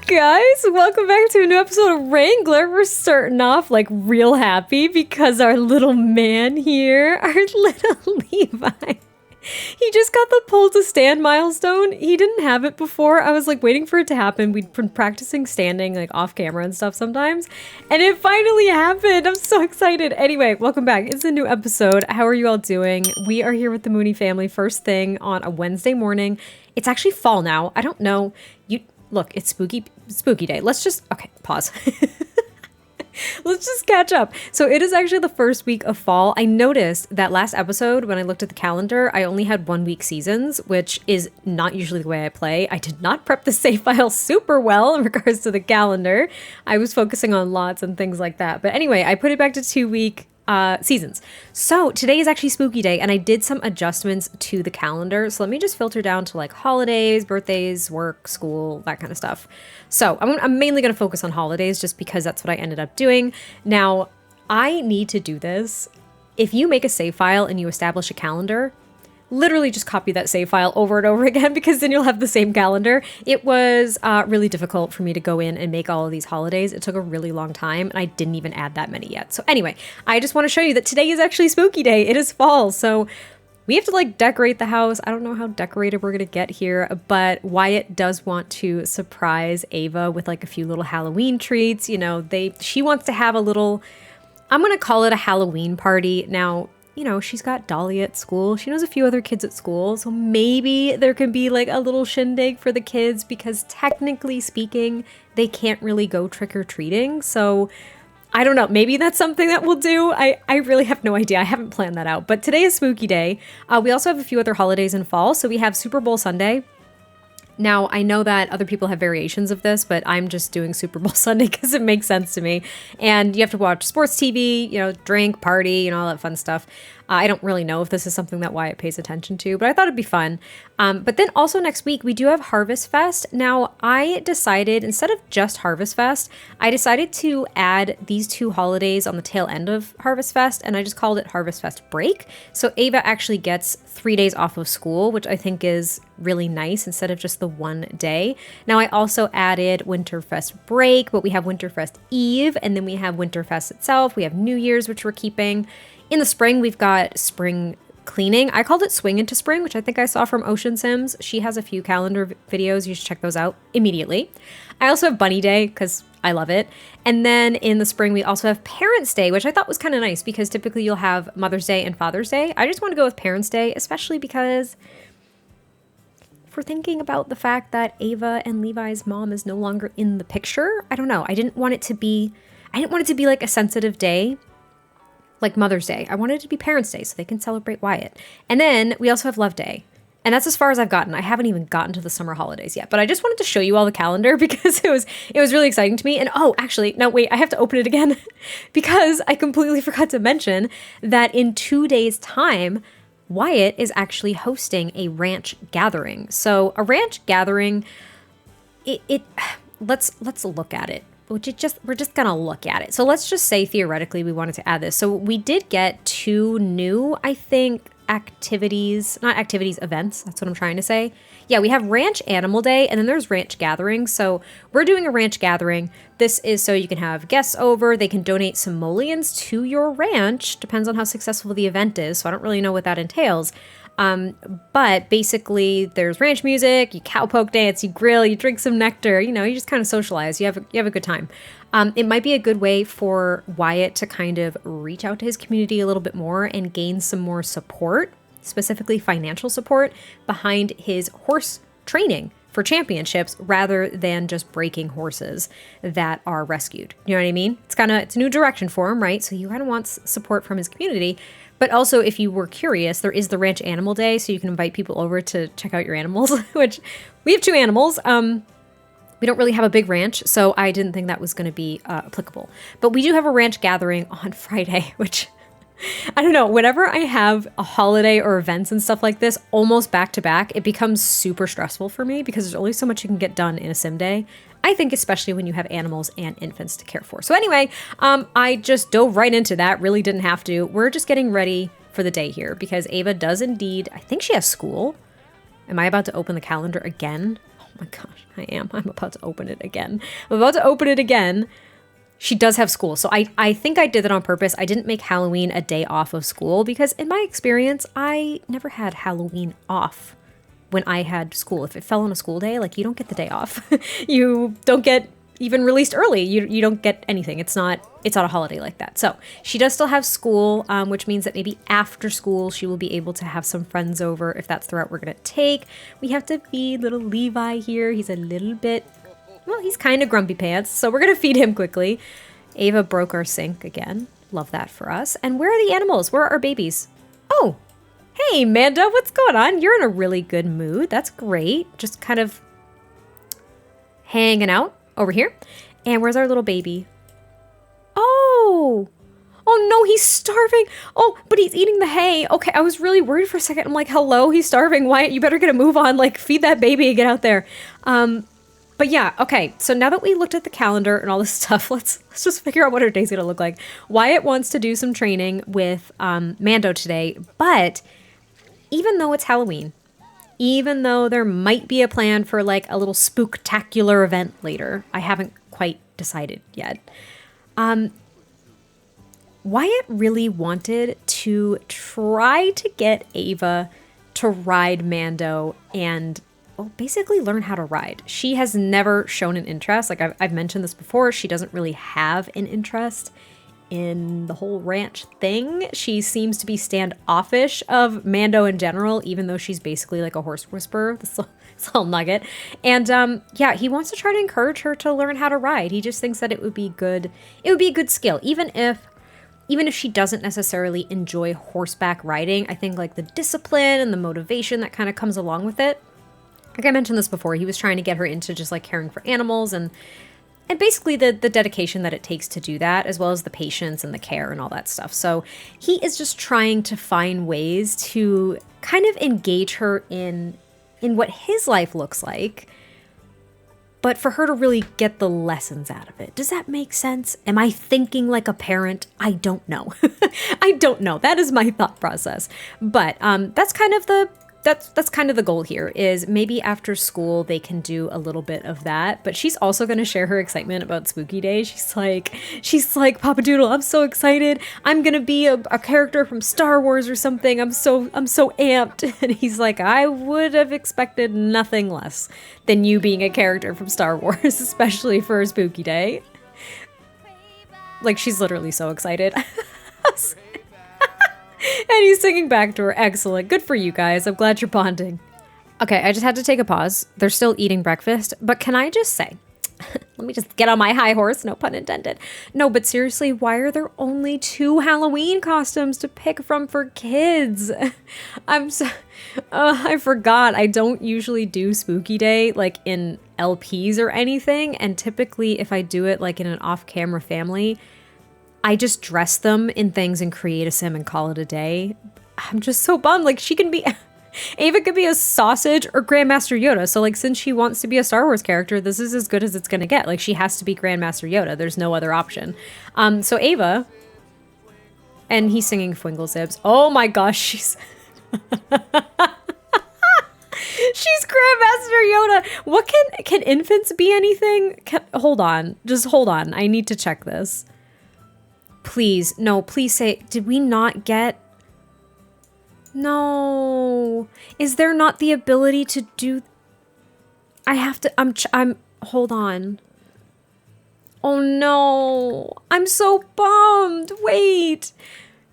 Guys, welcome back to a new episode of Wrangler. We're starting off like real happy because our little man here, our little Levi, he just got the pull to stand milestone. He didn't have it before. I was like waiting for it to happen. We'd been practicing standing like off camera and stuff sometimes, and it finally happened. I'm so excited. Anyway, welcome back. It's a new episode. How are you all doing? We are here with the Mooney family first thing on a Wednesday morning. It's actually fall now. I don't know. Look, it's spooky day. Let's just, okay, pause. Let's just catch up. So it is actually the first week of fall. I noticed that last episode, when I looked at the calendar, I only had 1 week seasons, which is not usually the way I play. I did not prep the save file super well in regards to the calendar. I was focusing on lots and things like that. But anyway, I put it back to 2 week seasons. So today is actually spooky day, and I did some adjustments to the calendar. So let me just filter down to like holidays, birthdays, work, school, that kind of stuff. So I'm mainly going to focus on holidays just because that's what I ended up doing. Now, I need to do this. If you make a save file and you establish a calendar, literally just copy that save file over and over again, because then you'll have the same calendar. It was really difficult for me to go in and make all of these holidays. It took a really long time, and I didn't even add that many yet. So anyway, I just want to show you that today is actually spooky day. It is fall, so we have to like decorate the house. I don't know how decorated we're gonna get here, but Wyatt does want to surprise Ava with like a few little Halloween treats. You know, she wants to have a little, I'm gonna call it a Halloween party. Now, you know, she's got Dolly at school. She knows a few other kids at school. So maybe there can be like a little shindig for the kids, because technically speaking, they can't really go trick-or-treating. So I don't know. Maybe that's something that we'll do. I really have no idea. I haven't planned that out. But today is spooky day. We also have a few other holidays in fall. So we have Super Bowl Sunday. Now, I know that other people have variations of this, but I'm just doing Super Bowl Sunday because it makes sense to me. And you have to watch sports TV, you know, drink, party, you know, all that fun stuff. I don't really know if this is something that Wyatt pays attention to, but I thought it'd be fun. But then also next week, we do have Harvest Fest. Now, I decided, instead of just Harvest Fest, I decided to add these two holidays on the tail end of Harvest Fest, and I just called it Harvest Fest Break. So Ava actually gets 3 days off of school, which I think is really nice instead of just the 1 day. Now, I also added Winterfest Break, but we have Winterfest Eve, and then we have Winterfest itself. We have New Year's, which we're keeping. In the spring, we've got spring cleaning. I called it Swing into Spring, which I think I saw from Ocean Sims. She has a few calendar videos. You should check those out immediately. I also have Bunny Day because I love it. And then in the spring, we also have Parents' Day, which I thought was kind of nice because typically you'll have Mother's Day and Father's Day. I just want to go with Parents' Day, especially because if we're thinking about the fact that Ava and Levi's mom is no longer in the picture, I don't know. I didn't want it to be like a sensitive day like Mother's Day. I wanted it to be Parents' Day so they can celebrate Wyatt. And then we also have Love Day. And that's as far as I've gotten. I haven't even gotten to the summer holidays yet. But I just wanted to show you all the calendar because it was really exciting to me. And oh, actually, no, wait, I have to open it again because I completely forgot to mention that in 2 days' time, Wyatt is actually hosting a ranch gathering. So a ranch gathering, let's look at it. We're just gonna look at it. So let's just say theoretically we wanted to add this. So we did get 2 new, I think, events. That's what I'm trying to say. Yeah, we have Ranch Animal Day and then there's Ranch Gathering. So we're doing a ranch gathering. This is so you can have guests over. They can donate simoleons to your ranch. Depends on how successful the event is. So I don't really know what that entails. But basically there's ranch music, you cowpoke dance, you grill, you drink some nectar, you know, you just kind of socialize, you have a good time. It might be a good way for Wyatt to kind of reach out to his community a little bit more and gain some more support, specifically financial support behind his horse training for championships rather than just breaking horses that are rescued. You know what I mean? It's a new direction for him, right? So he kind of wants support from his community. But also, if you were curious, there is the Ranch Animal Day, so you can invite people over to check out your animals, which we have 2 animals. We don't really have a big ranch, so I didn't think that was going to be applicable. But we do have a ranch gathering on Friday, which, I don't know, whenever I have a holiday or events and stuff like this, almost back to back, it becomes super stressful for me because there's only so much you can get done in a sim day. I think especially when you have animals and infants to care for. So anyway, I just dove right into that, really didn't have to. We're just getting ready for the day here because Ava does indeed, I think she has school. Am I about to open the calendar again? Oh my gosh, I am. I'm about to open it again. I'm about to open it again. She does have school. So I think I did that on purpose. I didn't make Halloween a day off of school because in my experience, I never had Halloween off when I had school. If it fell on a school day, like you don't get the day off. You don't get even released early. You don't get anything. It's not a holiday like that. So she does still have school, which means that maybe after school, she will be able to have some friends over if that's the route we're going to take. We have to feed little Levi here. He's a little bit, well, he's kind of grumpy pants. So we're going to feed him quickly. Ava broke our sink again. Love that for us. And where are the animals? Where are our babies? Oh, hey, Mando, what's going on? You're in a really good mood. That's great. Just kind of hanging out over here. And where's our little baby? Oh no, he's starving. Oh, but he's eating the hay. Okay, I was really worried for a second. I'm like, hello, he's starving. Wyatt, you better get a move on. Like, feed that baby and get out there. But yeah, okay. So now that we looked at the calendar and all this stuff, let's just figure out what our day's gonna look like. Wyatt wants to do some training with Mando today, but even though it's Halloween, even though there might be a plan for like a little spooktacular event later, I haven't quite decided yet. Wyatt really wanted to try to get Ava to ride Mando and, well, basically learn how to ride. She has never shown an interest. Like I've mentioned this before, she doesn't really have an interest in the whole ranch thing. She seems to be standoffish of Mando in general, even though she's basically like a horse whisperer, this little nugget. And yeah, he wants to try to encourage her to learn how to ride. He just thinks that it would be good. It would be a good skill, even if she doesn't necessarily enjoy horseback riding. I think like the discipline and the motivation that kind of comes along with it. Like I mentioned this before, he was trying to get her into just like caring for animals and basically the dedication that it takes to do that, as well as the patience and the care and all that stuff. So he is just trying to find ways to kind of engage her in what his life looks like, but for her to really get the lessons out of it. Does that make sense? Am I thinking like a parent? I don't know. I don't know. That is my thought process. But that's kind of the goal here, is maybe after school they can do a little bit of that. But she's also going to share her excitement about Spooky Day. She's like, Papa Doodle, I'm so excited. I'm going to be a character from Star Wars or something. I'm so amped. And he's like, I would have expected nothing less than you being a character from Star Wars, especially for a Spooky Day. Like, she's literally so excited. And he's singing back to her. Excellent. Good for you guys. I'm glad you're bonding. Okay, I just had to take a pause. They're still eating breakfast, but can I just say, let me just get on my high horse, no pun intended. No, but seriously, why are there only 2 Halloween costumes to pick from for kids? I forgot. I don't usually do Spooky Day like in LPs or anything, and typically if I do it like in an off-camera family, I just dress them in things and create a sim and call it a day. I'm just so bummed. Like, Ava could be a sausage or Grandmaster Yoda. So like, since she wants to be a Star Wars character, this is as good as it's gonna get. Like, she has to be Grandmaster Yoda. There's no other option. So Ava, and he's singing Fwinglezibs. Oh my gosh, she's Grandmaster Yoda. What can infants be anything? Hold on. Just hold on. I need to check this. Please, no, please say, did we not get... No. Is there not the ability to do... I have to, hold on. Oh no. I'm so bummed. Wait.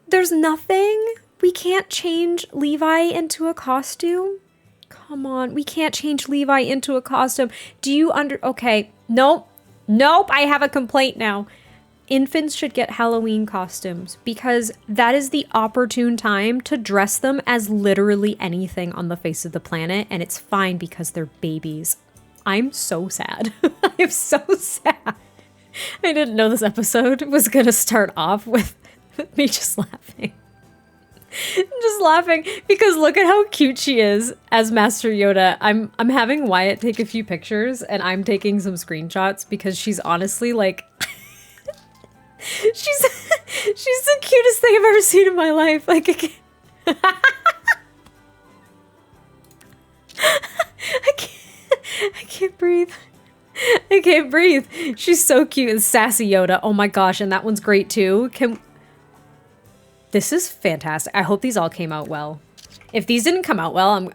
There's nothing? We can't change Levi into a costume? Come on, we can't change Levi into a costume. Do you okay, nope, I have a complaint now. Infants should get Halloween costumes because that is the opportune time to dress them as literally anything on the face of the planet, and it's fine because they're babies. I'm so sad. I'm so sad. I didn't know this episode was gonna start off with me just laughing. Just laughing because look at how cute she is as Master Yoda. I'm having Wyatt take a few pictures and I'm taking some screenshots because she's honestly like she's the cutest thing I've ever seen in my life. Like I can't breathe. I can't breathe. She's so cute. And sassy Yoda. Oh my gosh. And that one's great too. This is fantastic. I hope these all came out well. If these didn't come out well,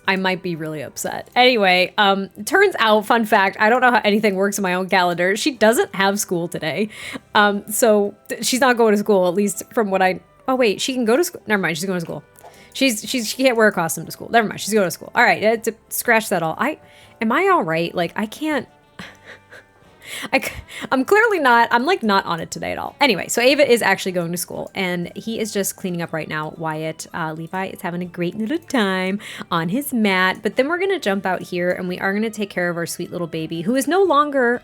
I might be really upset. Anyway, turns out, fun fact, I don't know how anything works in my own calendar. She doesn't have school today. So she's not going to school, at least from what oh wait, she can go to school. Never mind, she's going to school. She can't wear a costume to school. Never mind, she's going to school. All right, scratch that all. Am I all right? Like, I can't, I'm clearly not, I'm like not on it today at all. Anyway, so Ava is actually going to school and he is just cleaning up right now. Wyatt, Levi is having a great little time on his mat, but then we're going to jump out here and we are going to take care of our sweet little baby who is no longer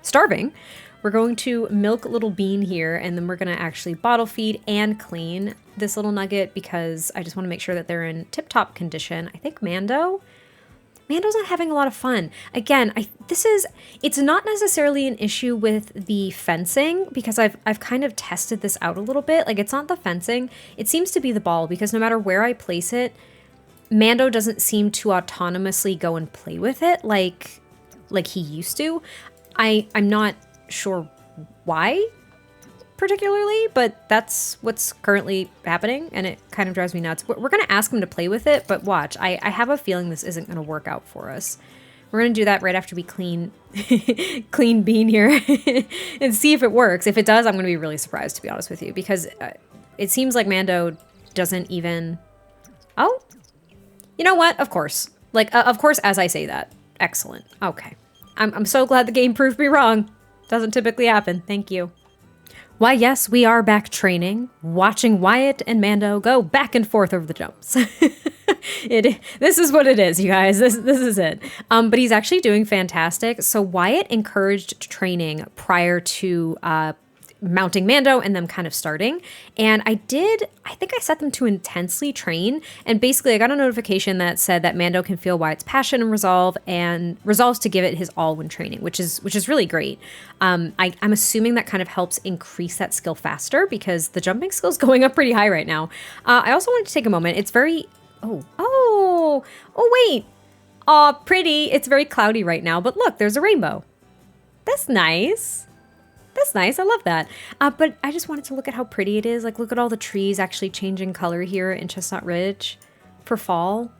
starving. We're going to milk little Bean here and then we're going to actually bottle feed and clean this little nugget because I just want to make sure that they're in tip-top condition. I think Mando's not having a lot of fun. Again, it's not necessarily an issue with the fencing because I've kind of tested this out a little bit. Like, it's not the fencing. It seems to be the ball because no matter where I place it, Mando doesn't seem to autonomously go and play with it like he used to. I'm not sure why particularly, but that's what's currently happening and it kind of drives me nuts. We're going to ask him to play with it, but watch, I have a feeling this isn't going to work out for us. We're going to do that right after we clean Bean here and see if it works. If it does, I'm going to be really surprised, to be honest with you, because it seems like Mando doesn't even, oh, you know what? Of course. Like, of course, as I say that. Excellent. Okay. I'm so glad the game proved me wrong. Doesn't typically happen. Thank you. Why, yes, we are back training, watching Wyatt and Mando go back and forth over the jumps. This is what it is, you guys. This is it. But he's actually doing fantastic. So Wyatt encouraged training prior to mounting Mando and them kind of starting. And I think I set them to intensely train. And basically I got a notification that said that Mando can feel Wyatt's passion and resolves to give it his all when training, which is really great. I'm assuming that kind of helps increase that skill faster because the jumping skill is going up pretty high right now. I also wanted to take a moment. It's very, oh, wait. Aw, pretty. It's very cloudy right now, but look, there's a rainbow. That's nice. That's nice. I love that. But I just wanted to look at how pretty it is. Like, look at all the trees actually changing color here in Chestnut Ridge for fall.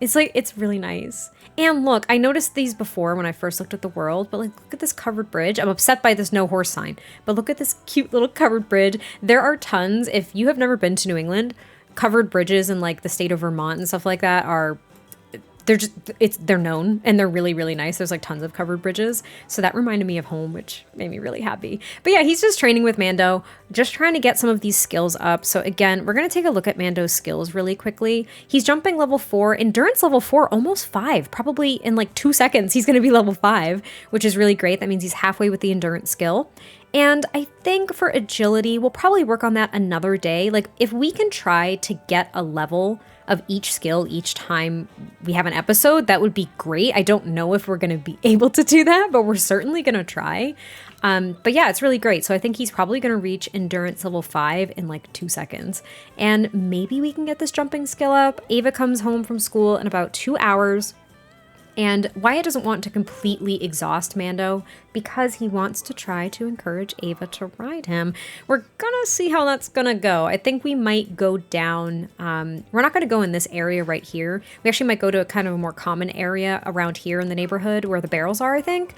It's really nice. And look, I noticed these before when I first looked at the world, but like, look at this covered bridge. I'm upset by this no horse sign, but look at this cute little covered bridge. There are tons. If you have never been to New England, covered bridges in like the state of Vermont and stuff like that are they're known and they're really, really nice. There's like tons of covered bridges. So that reminded me of home, which made me really happy. But yeah, he's just training with Mando, just trying to get some of these skills up. So again, we're going to take a look at Mando's skills really quickly. He's jumping level 4, endurance level 4, almost 5, probably in like 2 seconds. He's going to be level 5, which is really great. That means he's halfway with the endurance skill. And I think for agility, we'll probably work on that another day. Like if we can try to get a level of each skill each time we have an episode, that would be great. I don't know if we're going to be able to do that, but we're certainly going to try. But yeah, it's really great. So I think he's probably going to reach endurance level 5 in like 2 seconds. And maybe we can get this jumping skill up. Ava comes home from school in about 2 hours. And Wyatt doesn't want to completely exhaust Mando because he wants to try to encourage Ava to ride him. We're gonna see how that's gonna go. I think we might go down, we're not gonna go in this area right here. We actually might go to a kind of a more common area around here in the neighborhood where the barrels are, I think.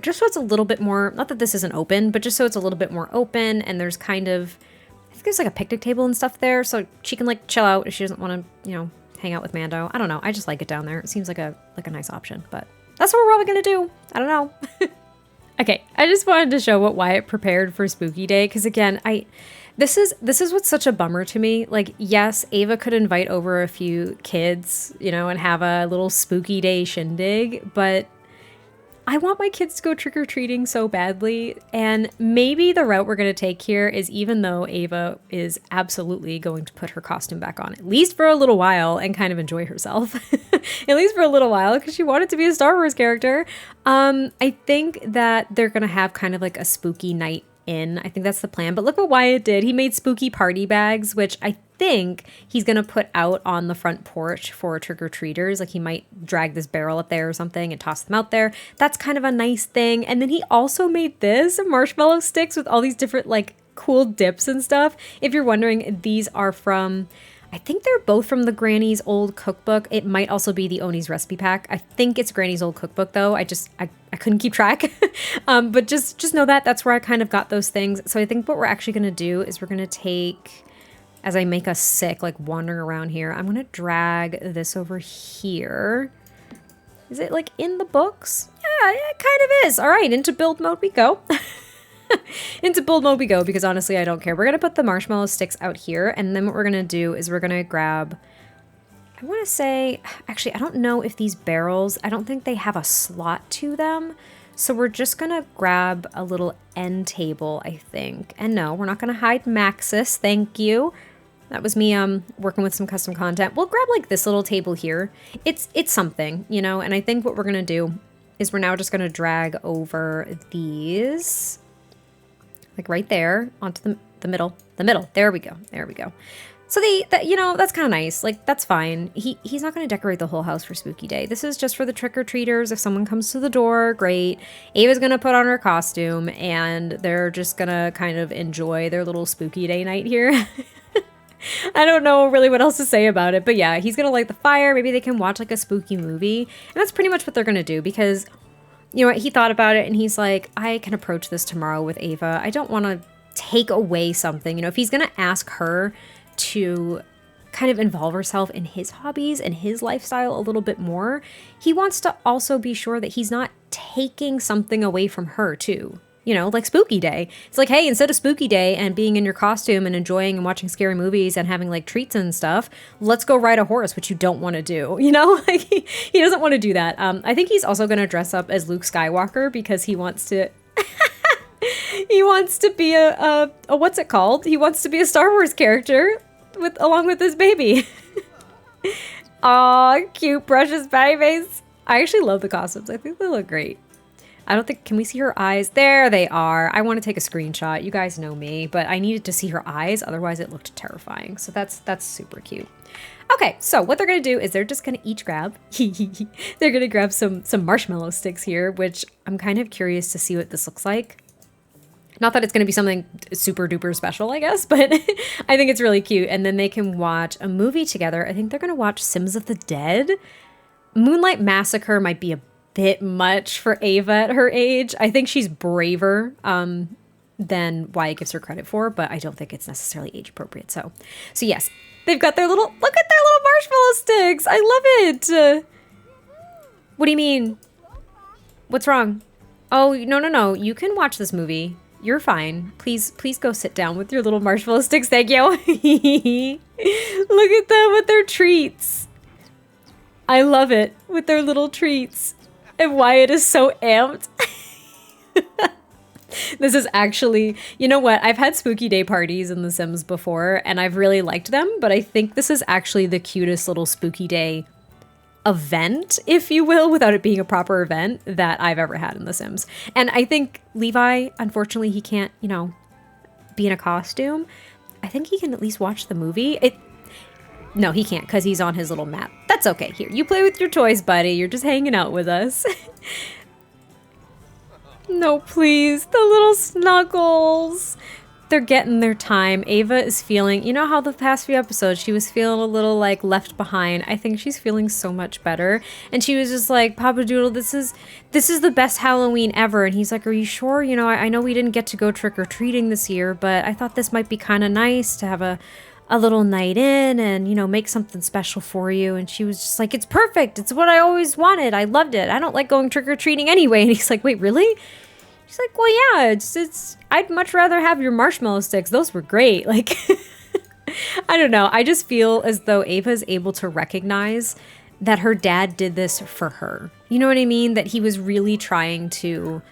Just so it's a little bit more, not that this isn't open, but just so it's a little bit more open and there's kind of, I think there's like a picnic table and stuff there so she can like chill out if she doesn't want to, you know, hang out with Mando. I don't know. I just like it down there. It seems like a nice option, but that's what we're probably gonna do. I don't know. Okay, I just wanted to show what Wyatt prepared for Spooky Day because again, this is what's such a bummer to me. Like, yes, Ava could invite over a few kids, you know, and have a little Spooky Day shindig, but I want my kids to go trick-or-treating so badly, and maybe the route we're going to take here is even though Ava is absolutely going to put her costume back on, at least for a little while, and kind of enjoy herself, at least for a little while, because she wanted to be a Star Wars character, I think that they're going to have kind of like a spooky night in. I think that's the plan. But look what Wyatt did. He made spooky party bags, which I think he's going to put out on the front porch for trick-or-treaters. Like he might drag this barrel up there or something and toss them out there. That's kind of a nice thing. And then he also made this marshmallow sticks with all these different like cool dips and stuff. If you're wondering, these are from, I think they're both from the Granny's old cookbook. It might also be the Oni's recipe pack. I think it's Granny's old cookbook though. I couldn't keep track. But just know that that's where I kind of got those things. So I think what we're actually going to do is we're going to take, as I make us sick, like wandering around here, I'm going to drag this over here. Is it like in the books? Yeah, it kind of is. All right, into build mode we go. Into build mode we go, because honestly, I don't care. We're going to put the marshmallow sticks out here, and then what we're going to do is we're going to grab, I want to say, actually, I don't know if these barrels, I don't think they have a slot to them. So we're just going to grab a little end table, I think. And no, we're not going to hide Maxis. Thank you. That was me working with some custom content. We'll grab like this little table here. It's something, you know, and I think what we're going to do is we're now just going to drag over these, like right there onto the middle. There we go. There we go. So you know, that's kind of nice. Like, that's fine. He's not going to decorate the whole house for Spooky Day. This is just for the trick-or-treaters. If someone comes to the door, great. Ava's going to put on her costume, and they're just going to kind of enjoy their little Spooky Day night here. I don't know really what else to say about it, but yeah, he's going to light the fire. Maybe they can watch like a spooky movie. And that's pretty much what they're going to do, because, you know what, he thought about it, and he's like, I can approach this tomorrow with Ava. I don't want to take away something. You know, if he's going to ask her to kind of involve herself in his hobbies and his lifestyle a little bit more, he wants to also be sure that he's not taking something away from her too. You know, like Spooky Day. It's like, hey, instead of Spooky Day and being in your costume and enjoying and watching scary movies and having like treats and stuff, let's go ride a horse, which you don't want to do. You know, like he doesn't want to do that. I think he's also going to dress up as Luke Skywalker because he wants to he wants to be a what's it called? He wants to be a Star Wars character along with his baby. Aw, cute precious babies. I actually love the costumes. I think they look great. I don't think, can we see her eyes? There they are. I want to take a screenshot. You guys know me, but I needed to see her eyes. Otherwise it looked terrifying. So that's super cute. Okay, so what they're going to do is they're just going to each grab, they're going to grab some marshmallow sticks here, which I'm kind of curious to see what this looks like. Not that it's going to be something super duper special, I guess, but I think it's really cute. And then they can watch a movie together. I think they're going to watch Sims of the Dead. Moonlight Massacre might be a bit much for Ava at her age. I think she's braver than Wyatt gives her credit for, but I don't think it's necessarily age appropriate. So yes, they've got their little, look at their little marshmallow sticks. I love it. What do you mean? What's wrong? Oh, no. You can watch this movie. You're fine. Please go sit down with your little marshmallow sticks. Thank you. Look at them with their treats. I love it with their little treats. And Wyatt is so amped. This is actually, you know what? I've had Spooky Day parties in The Sims before, and I've really liked them, but I think this is actually the cutest little Spooky Day event, if you will, without it being a proper event, that I've ever had in The Sims. And I think Levi, unfortunately, he can't, you know, be in a costume. I think he can at least watch the movie. No, he can't, because he's on his little mat. That's okay. Here, you play with your toys, buddy. You're just hanging out with us. No, please. The little snuggles. They're getting their time. Ava is feeling, you know how the past few episodes she was feeling a little like left behind. I think she's feeling so much better. And she was just like, Papa Doodle, this is the best Halloween ever. And he's like, are you sure? You know, I know we didn't get to go trick-or-treating this year, but I thought this might be kind of nice to have a little night in and, you know, make something special for you. And she was just like, it's perfect. It's what I always wanted. I loved it. I don't like going trick-or-treating anyway. And he's like, wait, really? She's like, well, yeah, it's I'd much rather have your marshmallow sticks. Those were great. Like, I don't know. I just feel as though Ava's able to recognize that her dad did this for her. You know what I mean? That he was really trying to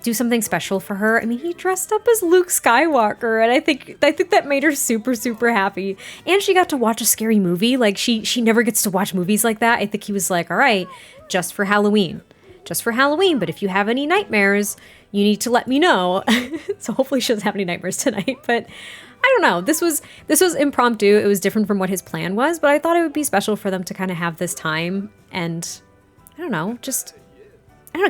do something special for her. I mean, he dressed up as Luke Skywalker, and I think that made her super, super happy. And she got to watch a scary movie. Like, she never gets to watch movies like that. I think he was like, all right, just for Halloween. But if you have any nightmares, you need to let me know. So hopefully she doesn't have any nightmares tonight. But I don't know. This was impromptu. It was different from what his plan was, but I thought it would be special for them to kind of have this time and I don't know,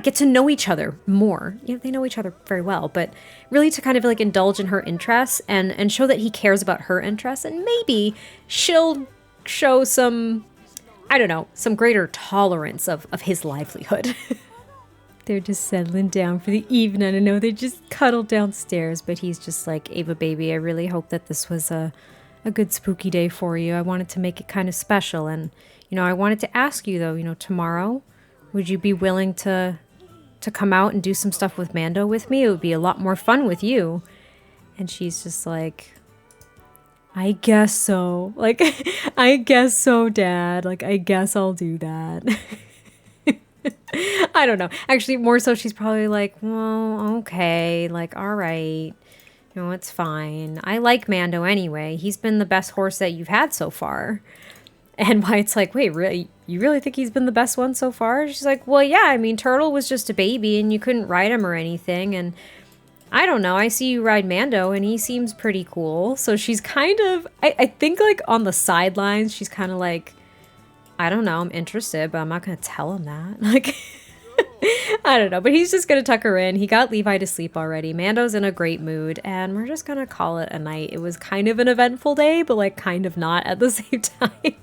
get to know each other more. You know, they know each other very well, but really to kind of like indulge in her interests and show that he cares about her interests, and maybe she'll show some, I don't know, some greater tolerance of his livelihood. They're just settling down for the evening. I know they just cuddled downstairs, but he's just like, Ava, baby, I really hope that this was a good spooky day for you. I wanted to make it kind of special. And, you know, I wanted to ask you, though, you know, tomorrow, would you be willing to come out and do some stuff with Mando with me? It would be a lot more fun with you. And she's just like, I guess so. Like, I guess so, Dad. Like, I guess I'll do that. I don't know. Actually, more so she's probably like, well, okay. Like, all right. You know, it's fine. I like Mando anyway. He's been the best horse that you've had so far. And Wyatt's like, wait, really? You really think he's been the best one so far? She's like, well, yeah, I mean, Turtle was just a baby and you couldn't ride him or anything. And I don't know, I see you ride Mando and he seems pretty cool. So she's kind of, I think like on the sidelines, she's kind of like, I don't know, I'm interested, but I'm not going to tell him that. Like, I don't know, but he's just going to tuck her in. He got Levi to sleep already. Mando's in a great mood and we're just going to call it a night. It was kind of an eventful day, but like kind of not at the same time.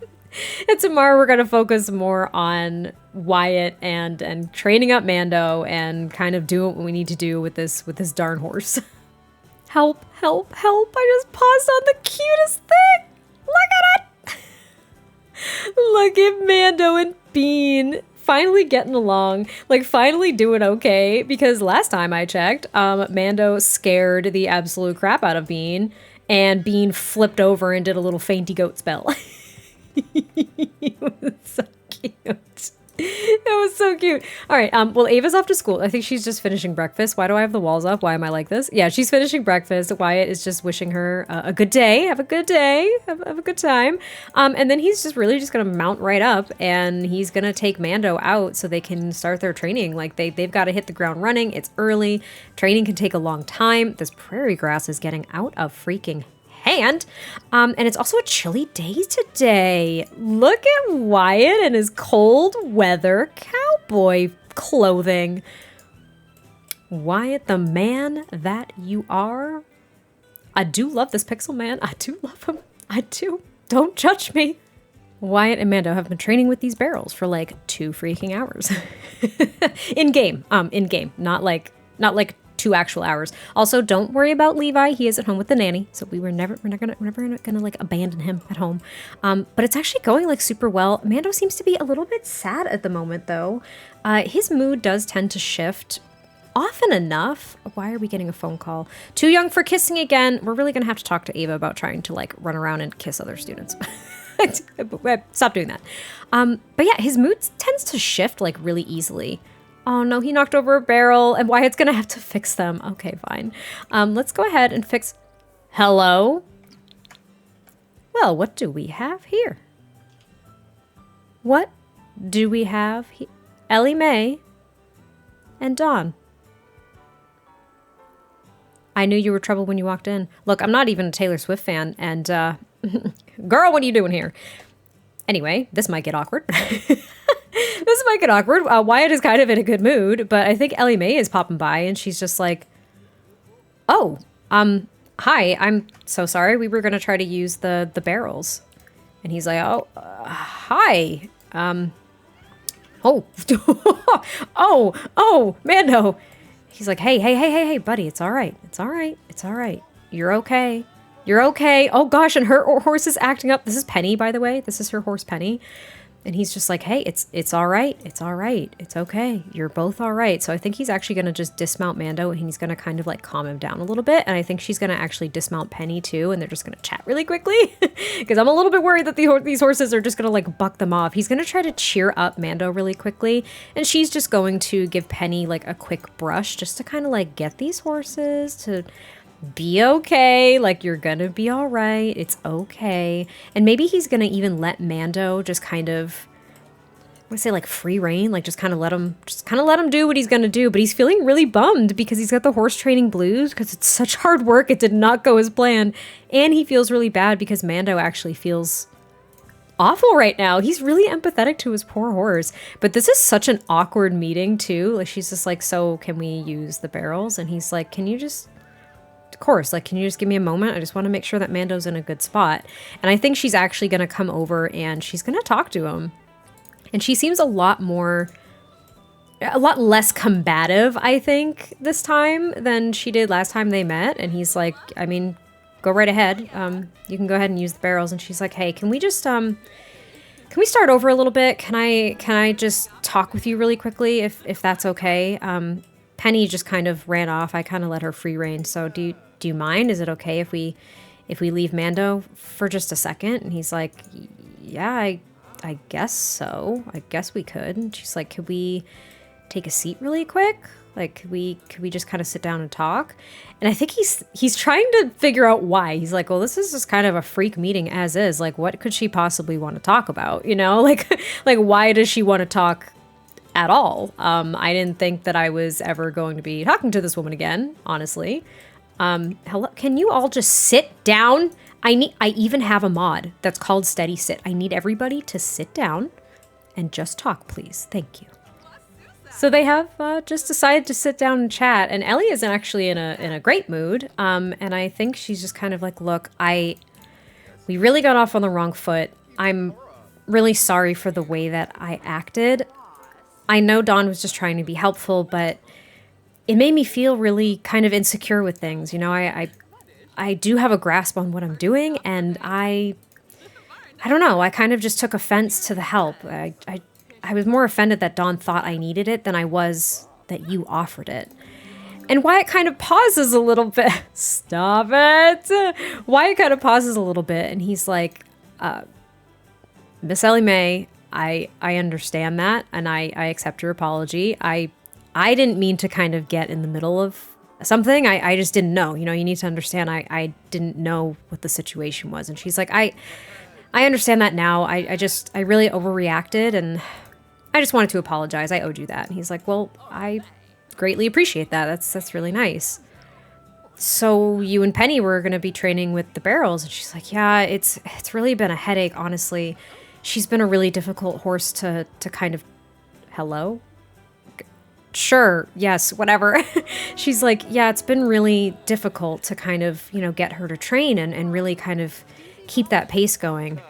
And tomorrow we're going to focus more on Wyatt and training up Mando and kind of doing what we need to do with this darn horse. Help, help, help. I just paused on the cutest thing. Look at it. Look at Mando and Bean finally getting along, like finally doing okay, because last time I checked, Mando scared the absolute crap out of Bean and Bean flipped over and did a little fainty goat spell. It was so cute. It was so cute. All right. Well, Ava's off to school. I think she's just finishing breakfast. Why do I have the walls up? Why am I like this? Yeah, she's finishing breakfast. Wyatt is just wishing her a good day. Have a good day. Have a good time. And then he's just really just going to mount right up and he's going to take Mando out so they can start their training. Like they've got to hit the ground running. It's early. Training can take a long time. This prairie grass is getting out of freaking hand. And it's also a chilly day today. Look at Wyatt and his cold weather cowboy clothing. Wyatt, the man that you are. I do love this pixel man. I do love him. I do. Don't judge me. Wyatt and Mando have been training with these barrels for like 2 freaking hours. In game, not like 2 actual hours. Also, don't worry about Levi. He is at home with the nanny, so we're never gonna like abandon him at home. But it's actually going like super well. Mando seems to be a little bit sad at the moment though. His mood does tend to shift often enough. Why are we getting a phone call? Too young for kissing again. We're really gonna have to talk to Ava about trying to like run around and kiss other students. Stop doing that. But yeah, his mood tends to shift like really easily. Oh no, he knocked over a barrel and Wyatt's gonna have to fix them. Okay, fine. Let's go ahead and fix... Hello? Well, what do we have here? What do we have here? Ellie-Mae and Dawn. I knew you were trouble when you walked in. Look, I'm not even a Taylor Swift fan and, girl, what are you doing here? Anyway, this might get awkward. This might get awkward. Wyatt is kind of in a good mood, but I think Ellie-Mae is popping by and she's just like, oh, hi, I'm so sorry. We were going to try to use the barrels. And he's like, oh, hi. Oh, oh, Mando. He's like, hey, buddy, it's all right. It's all right. It's all right. You're okay. You're okay. Oh gosh, and her horse is acting up. This is Penny, by the way. This is her horse, Penny. And he's just like, hey, it's all right. It's all right. It's okay. You're both all right. So I think he's actually going to just dismount Mando and he's going to kind of like calm him down a little bit. And I think she's going to actually dismount Penny too. And they're just going to chat really quickly because I'm a little bit worried that these horses are just going to like buck them off. He's going to try to cheer up Mando really quickly. And she's just going to give Penny like a quick brush just to kind of like get these horses to be okay. Like, you're gonna be all right. It's okay. And maybe he's gonna even let Mando just kind of to say like free reign, like just kind of let him do what he's going to do. But he's feeling really bummed because he's got the horse training blues because it's such hard work. It did not go as planned. And he feels really bad because Mando actually feels awful right now. He's really empathetic to his poor horse. But this is such an awkward meeting too. Like she's just like, so can we use the barrels? And he's like, can you just, of course, like, can you just give me a moment? I just want to make sure that Mando's in a good spot. And I think she's actually going to come over and she's going to talk to him. And she seems a lot less combative, I think, this time than she did last time they met. And he's like, I mean, go right ahead. You can go ahead and use the barrels. And she's like, hey, can we just, can we start over a little bit? Can I just talk with you really quickly if that's okay? Penny just kind of ran off. I kind of let her free rein. So do you mind? Is it okay if we leave Mando for just a second? And he's like, yeah, I guess so. I guess we could. And she's like, could we take a seat really quick? Like, could we just kind of sit down and talk? And I think he's trying to figure out why. He's like, well, this is just kind of a freak meeting as is. Like, what could she possibly want to talk about? You know, like why does she want to talk at all? I didn't think that I was ever going to be talking to this woman again, honestly. Hello, can you all just sit down? I even have a mod that's called Steady Sit. I need everybody to sit down and just talk, please. Thank you. So they have just decided to sit down and chat, and Ellie is actually in a great mood. And I think she's just kind of like, look, we really got off on the wrong foot. I'm really sorry for the way that I acted. I know Dawn was just trying to be helpful, but it made me feel really kind of insecure with things. You know, I do have a grasp on what I'm doing, and I don't know. I kind of just took offense to the help. I was more offended that Dawn thought I needed it than I was that you offered it. And Wyatt kind of pauses a little bit. Stop it. Wyatt kind of pauses a little bit, and he's like, Miss Ellie-Mae, I understand that, and I accept your apology. I didn't mean to kind of get in the middle of something. I just didn't know. You know, you need to understand I didn't know what the situation was. And she's like, I understand that now. I really overreacted, and I just wanted to apologize. I owed you that. And he's like, well, I greatly appreciate that. That's really nice. So you and Penny were going to be training with the barrels. And she's like, yeah, it's really been a headache, honestly. She's been a really difficult horse to kind of, hello? Sure, yes, whatever. She's like, yeah, it's been really difficult to kind of, you know, get her to train and really kind of keep that pace going.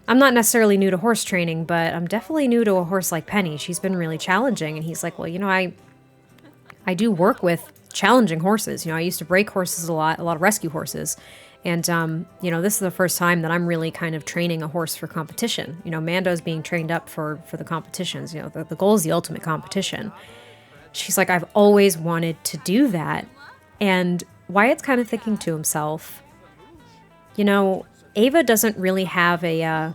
I'm not necessarily new to horse training, but I'm definitely new to a horse like Penny. She's been really challenging. And he's like, well, you know, I do work with challenging horses. You know, I used to break horses a lot of rescue horses. And, you know, this is the first time that I'm really kind of training a horse for competition. You know, Mando's being trained up for the competitions. You know, the goal is the ultimate competition. She's like, I've always wanted to do that. And Wyatt's kind of thinking to himself, you know, Ava doesn't really have a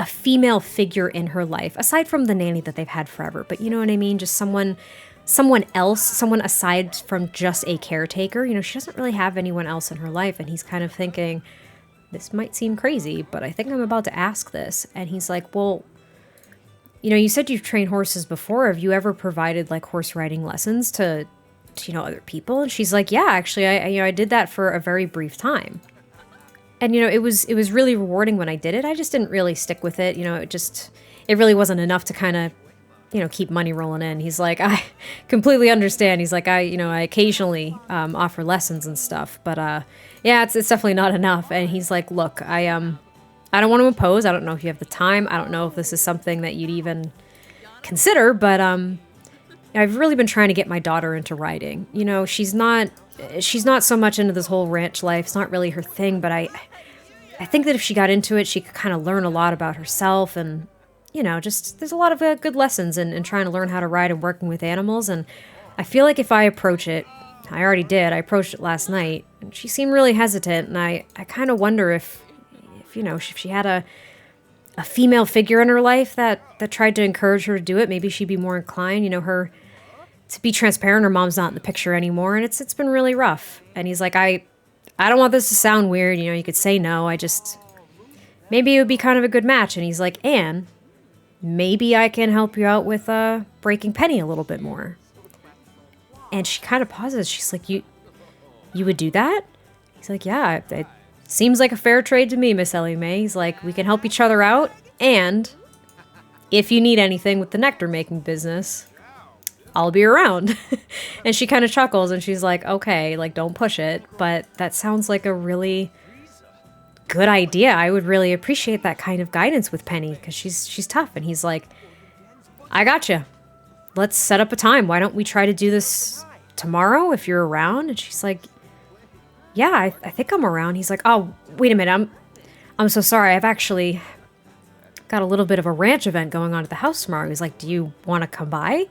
female figure in her life, aside from the nanny that they've had forever. But you know what I mean? Just someone else, someone aside from just a caretaker. You know, she doesn't really have anyone else in her life. And he's kind of thinking, this might seem crazy, but I think I'm about to ask this. And he's like, well, you know, you said you've trained horses before. Have you ever provided like horse riding lessons to you know, other people? And she's like, yeah, actually, I did that for a very brief time. And, you know, it was really rewarding when I did it. I just didn't really stick with it. You know, it really wasn't enough to kind of, you know, keep money rolling in. He's like, I completely understand. He's like, I occasionally offer lessons and stuff, but yeah, it's definitely not enough. And he's like, look, I don't want to impose. I don't know if you have the time. I don't know if this is something that you'd even consider, but I've really been trying to get my daughter into riding. You know, she's not so much into this whole ranch life. It's not really her thing, but I think that if she got into it, she could kind of learn a lot about herself. And, you know, just there's a lot of good lessons in trying to learn how to ride and working with animals. And I feel like if I approach it, I already did. I approached it last night, and she seemed really hesitant. And I kind of wonder if, you know, if she had a female figure in her life that tried to encourage her to do it, maybe she'd be more inclined. You know, to be transparent, her mom's not in the picture anymore, and it's been really rough. And he's like, I don't want this to sound weird. You know, you could say no. Maybe it would be kind of a good match. And he's like, Anne, maybe I can help you out with breaking Penny a little bit more. And she kind of pauses. She's like, you would do that? He's like, yeah, it seems like a fair trade to me, Miss Ellie-Mae. He's like, we can help each other out, and if you need anything with the nectar making business, I'll be around. And she kind of chuckles and she's like, okay, like, don't push it, but that sounds like a really good idea. I would really appreciate that kind of guidance with Penny, because she's tough. And he's like, I gotcha. Let's set up a time. Why don't we try to do this tomorrow if you're around? And she's like, yeah, I think I'm around. He's like, oh, wait a minute. I'm so sorry. I've actually got a little bit of a ranch event going on at the house tomorrow. He's like, do you want to come by?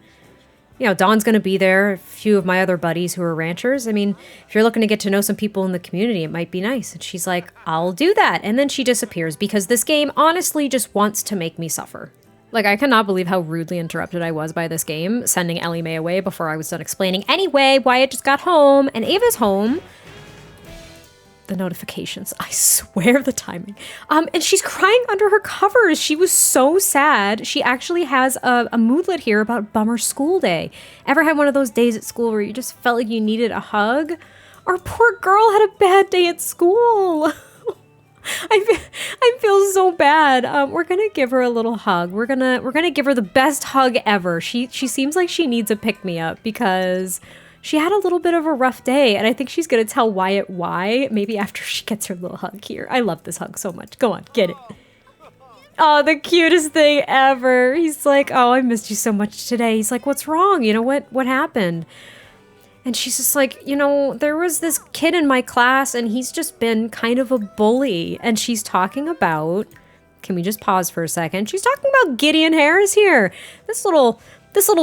You know, Dawn's going to be there, a few of my other buddies who are ranchers. I mean, if you're looking to get to know some people in the community, it might be nice. And she's like, I'll do that. And then she disappears because this game honestly just wants to make me suffer. Like, I cannot believe how rudely interrupted I was by this game, sending Ellie-Mae away before I was done explaining. Anyway, Wyatt just got home and Ava's home. The notifications, I swear, the timing. And she's crying under her covers. She was so sad. She actually has a moodlet here about bummer school day. Ever had one of those days at school where you just felt like you needed a hug? Our poor girl had a bad day at school. I feel so bad. We're gonna give her a little hug. We're gonna give her the best hug ever. She seems like she needs a pick-me-up because she had a little bit of a rough day, and I think she's going to tell Wyatt why, maybe after she gets her little hug here. I love this hug so much. Go on, get it. Oh, the cutest thing ever. He's like, oh, I missed you so much today. He's like, what's wrong? You know, what happened? And she's just like, you know, there was this kid in my class, and he's just been kind of a bully. And she's talking about, can we just pause for a second? She's talking about Gideon Harris here. This little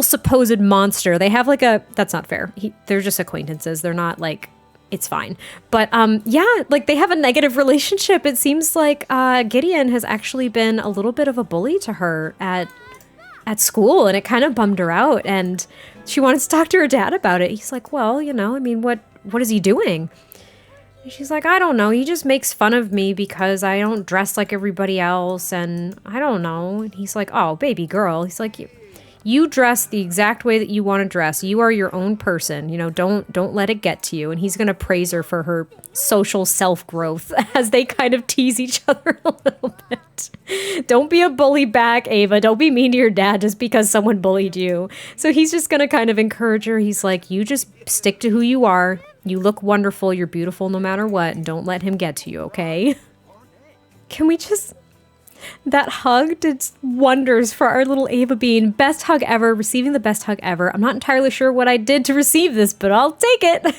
supposed monster. They have like that's not fair. They're just acquaintances. They're not like, it's fine. But yeah, like they have a negative relationship. It seems like Gideon has actually been a little bit of a bully to her at school, and it kind of bummed her out. And she wanted to talk to her dad about it. He's like, well, you know, I mean, what is he doing? And she's like, I don't know. He just makes fun of me because I don't dress like everybody else, and I don't know. And he's like, oh, baby girl. He's like, you dress the exact way that you want to dress. You are your own person. You know, don't let it get to you. And he's going to praise her for her social self-growth as they kind of tease each other a little bit. Don't be a bully back, Ava. Don't be mean to your dad just because someone bullied you. So he's just going to kind of encourage her. He's like, you just stick to who you are. You look wonderful. You're beautiful no matter what. And don't let him get to you, okay? Can we just... That hug did wonders for our little Ava Bean. Best hug ever, receiving the best hug ever. I'm not entirely sure what I did to receive this, but I'll take it.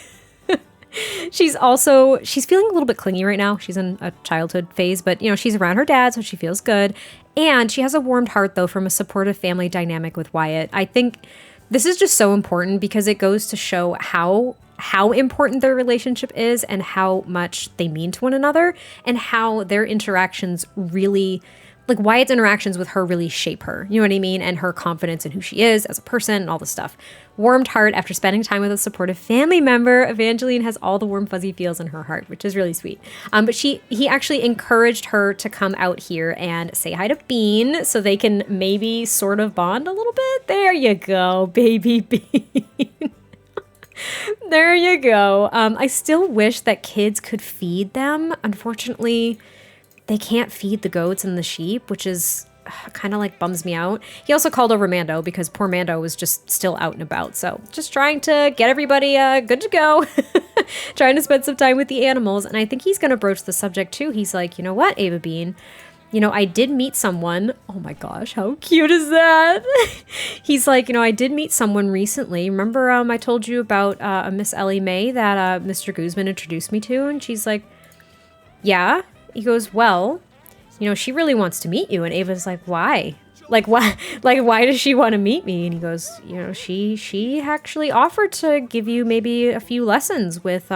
She's feeling a little bit clingy right now. She's in a childhood phase, but you know, she's around her dad, so she feels good. And she has a warmed heart though from a supportive family dynamic with Wyatt. I think this is just so important because it goes to show how important their relationship is and how much they mean to one another, and how their interactions really, like Wyatt's interactions with her really shape her, you know what I mean? And her confidence in who she is as a person and all this stuff. Warmed heart after spending time with a supportive family member. Evangeline has all the warm fuzzy feels in her heart, which is really sweet. But he actually encouraged her to come out here and say hi to Bean so they can maybe sort of bond a little bit. There you go, baby Bean. There you go. I still wish that kids could feed them. Unfortunately, they can't feed the goats and the sheep, which is kind of like bums me out. He also called over Mando because poor Mando was just still out and about. So just trying to get everybody good to go. Trying to spend some time with the animals. And I think he's going to broach the subject too. He's like, you know what, Ava Bean? You know, I did meet someone. Oh my gosh, how cute is that? He's like, you know, I did meet someone recently. Remember I told you about a Miss Ellie-Mae that Mr. Guzman introduced me to? And she's like, yeah. He goes, well, you know, she really wants to meet you. And Ava's like, why? Like, why? Like, why does she want to meet me? And he goes, you know, she actually offered to give you maybe a few lessons with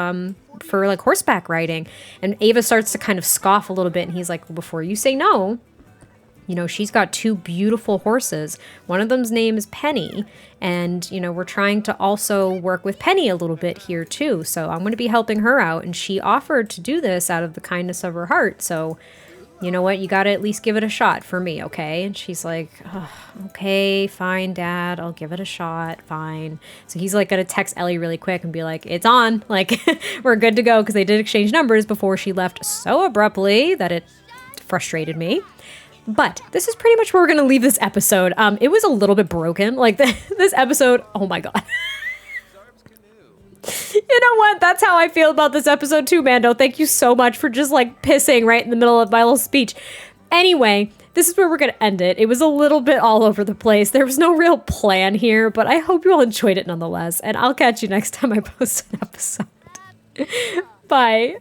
for like horseback riding. And Ava starts to kind of scoff a little bit, and he's like, well, before you say no, you know, she's got two beautiful horses. One of them's name is Penny, and you know, we're trying to also work with Penny a little bit here too. So I'm going to be helping her out, and she offered to do this out of the kindness of her heart. So you know what? You got to at least give it a shot for me, okay? And she's like, oh, okay, fine, Dad. I'll give it a shot. Fine. So he's like going to text Ellie really quick and be like, it's on. Like, we're good to go, because they did exchange numbers before she left so abruptly that it frustrated me. But this is pretty much where we're going to leave this episode. It was a little bit broken. Like, this episode, oh my God. You know what? That's how I feel about this episode too, Mando. Thank you so much for just like pissing right in the middle of my little speech. Anyway, this is where we're going to end it. It was a little bit all over the place. There was no real plan here, but I hope you all enjoyed it nonetheless. And I'll catch you next time I post an episode. Bye.